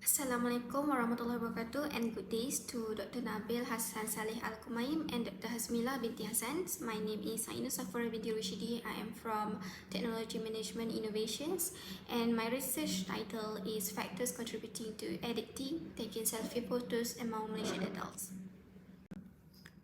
Assalamualaikum warahmatullahi wabarakatuh and good days to Dr. Nabil Hasan Salleh Al-Kumaim and Dr. Hazmilah Binti Hasan. My name is Ainnur Safura Binti Rushidi. I am from Technology Management Innovations and my research title is Factors Contributing to Addicting, Taking Selfie Photos Among Malaysian Adults.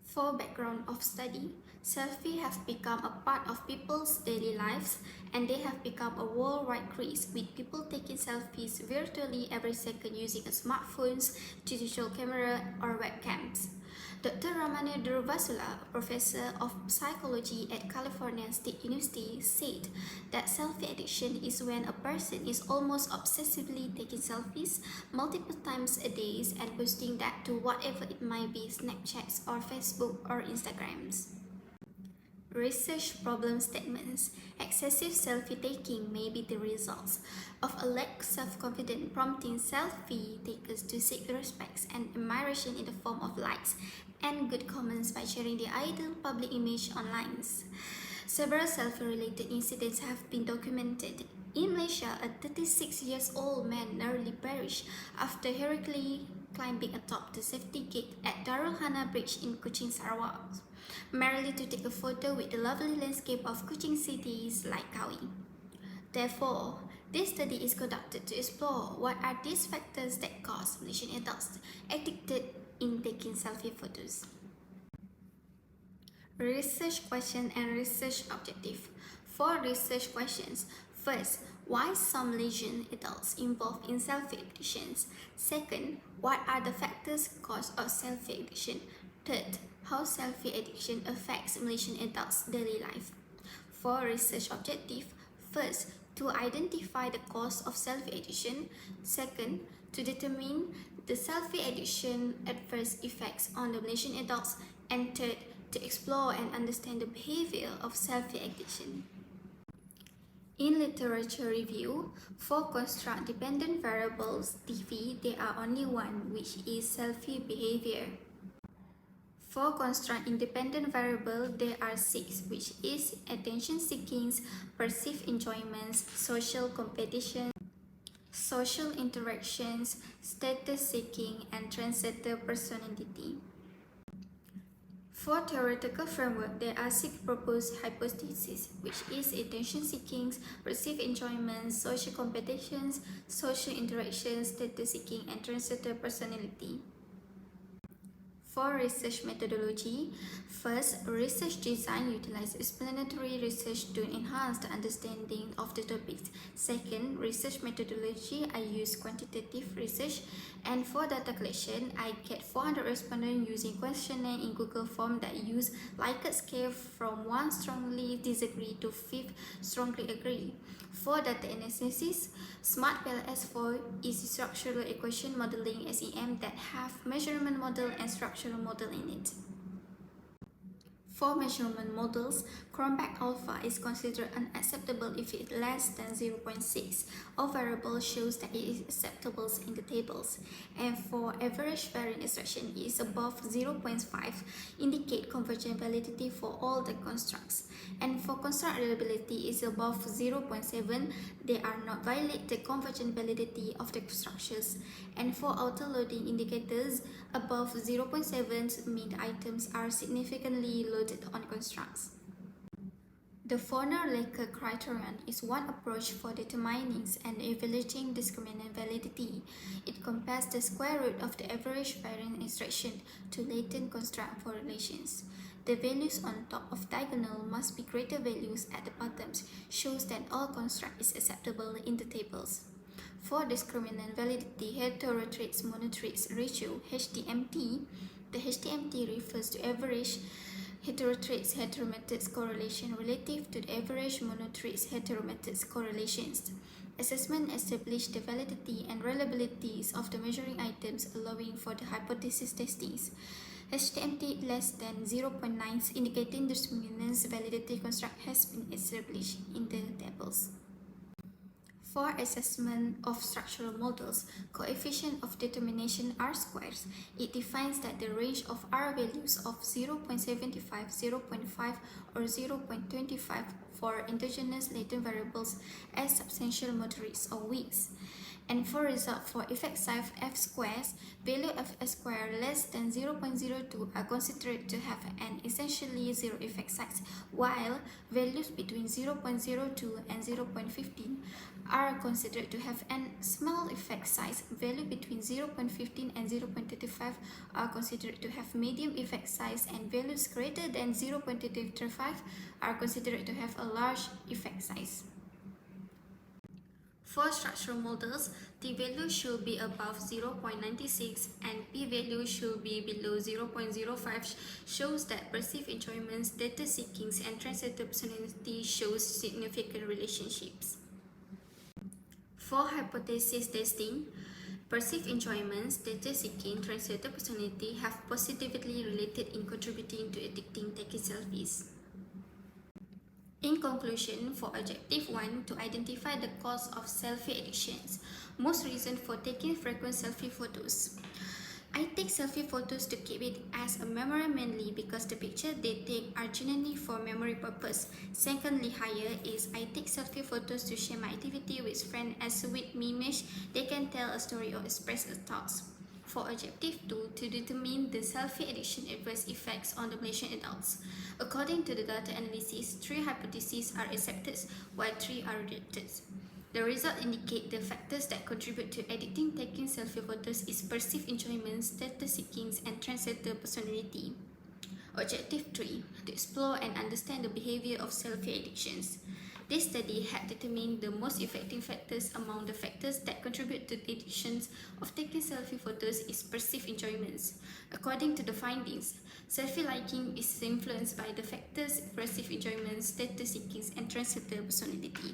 For background of study, selfie have become a part of people's daily lives and they have become a worldwide craze with people taking selfies virtually every second using a smartphones, digital camera or webcams. Dr. Ramani Durvasula, a professor of psychology at California State University, said that selfie addiction is when a person is almost obsessively taking selfies multiple times a day and posting that to whatever it might be, Snapchats or Facebook or Instagrams. Research problem statements. Excessive selfie taking may be the results of a lack of self-confidence, prompting selfie takers to seek respect and admiration in the form of likes and good comments by sharing their ideal public image online. Several selfie-related incidents have been documented. In Malaysia, a 36-year-old man narrowly perished after heroically climbing atop the safety gate at Darul Hana Bridge in Kuching, Sarawak, merely to take a photo with the lovely landscape of Kuching city's Langkawi. Therefore, this study is conducted to explore what are these factors that cause Malaysian adults addicted in taking selfie photos. Research question and research objective. For research questions, first, why some Malaysian adults involved in selfie addictions? Second, what are the factors cause of selfie addiction? Third, how selfie addiction affects Malaysian adults' daily life. For research objective, first, to identify the cause of selfie addiction. Second, to determine the selfie addiction adverse effects on the Malaysian adults. And third, to explore and understand the behavior of selfie addiction. In literature review, for construct-dependent variables, DV, there are only one, which is selfie behavior. For construct-independent variable, there are 6, which is attention-seeking, perceived enjoyments, social competition, social interactions, status-seeking, and transcendent personality. For theoretical framework, there are 6 proposed hypotheses, which is attention-seeking, perceived enjoyments, social competitions, social interactions, status-seeking, and transcendent personality. For research methodology, first, research design utilizes explanatory research to enhance the understanding of the topics. Second, research methodology, I use quantitative research. And for data collection, I get 400 respondents using questionnaire in Google Form that use Likert scale from 1 strongly disagree to 5 strongly agree. For data analysis, Smart PLS4 is structural equation modeling SEM that have measurement model and structural model in it. For measurement models, Cronbach alpha is considered unacceptable if it is less than 0.6. All variables shows that it is acceptable in the tables. And for average variance extraction, it is above 0.5, indicate convergent validity for all the constructs. And for construct reliability is above 0.7, they are not violate the convergent validity of the structures. And for auto-loading indicators, above 0.7 mean the items are significantly loaded on constructs. The Forner-Laker criterion is one approach for determining and evaluating discriminant validity. It compares the square root of the average variance extraction to latent construct correlations. The values on top of diagonal must be greater values at the bottoms, shows that all construct is acceptable in the tables. For discriminant validity heterotrace monotrace ratio HDMT, the HDMT refers to average heterotrace heteromatrix correlation relative to the average monotrace heteromatrix correlations. Assessment established the validity and reliabilities of the measuring items, allowing for the hypothesis testings. HDMT less than 0.9 indicating discriminant validity construct has been established in the tables. For assessment of structural models, coefficient of determination R-squares, it defines that the range of R values of 0.75, 0.5, or 0.25 for endogenous latent variables as substantial motorics or weaks. And for result for effect size f squares, value of f square less than 0.02 are considered to have an essentially zero effect size, while values between 0.02 and 0.15 are considered to have an small effect size. Value between 0.15 and 0.35 are considered to have medium effect size, and values greater than 0.35 are considered to have a large effect size. For structural models, the value should be above 0.96 and p-value should be below 0.05, shows that perceived enjoyments, data seekings, and translator personality shows significant relationships. For hypothesis testing, perceived enjoyments, data seeking, translator personality have positively related in contributing to addicting taking selfies. In conclusion, for Objective 1, to identify the cause of selfie addictions, most reason for taking frequent selfie photos. I take selfie photos to keep it as a memory mainly because the picture they take are genuinely for memory purpose. Secondly, higher is I take selfie photos to share my activity with friends as with memesh, they can tell a story or express a thoughts. For Objective 2, to determine the selfie addiction adverse effects on the Malaysian adults. According to the data analysis, 3 hypotheses are accepted while 3 are rejected. The results indicate the factors that contribute to addicting taking selfie photos is perceived enjoyments, data seekings, and translator personality. Objective 3, to explore and understand the behavior of selfie addictions. This study had determined the most effective factors among the factors that contribute to the addictions of taking selfie photos is perceived enjoyments. According to the findings, selfie liking is influenced by the factors perceived enjoyments, data seekings, and translator personality.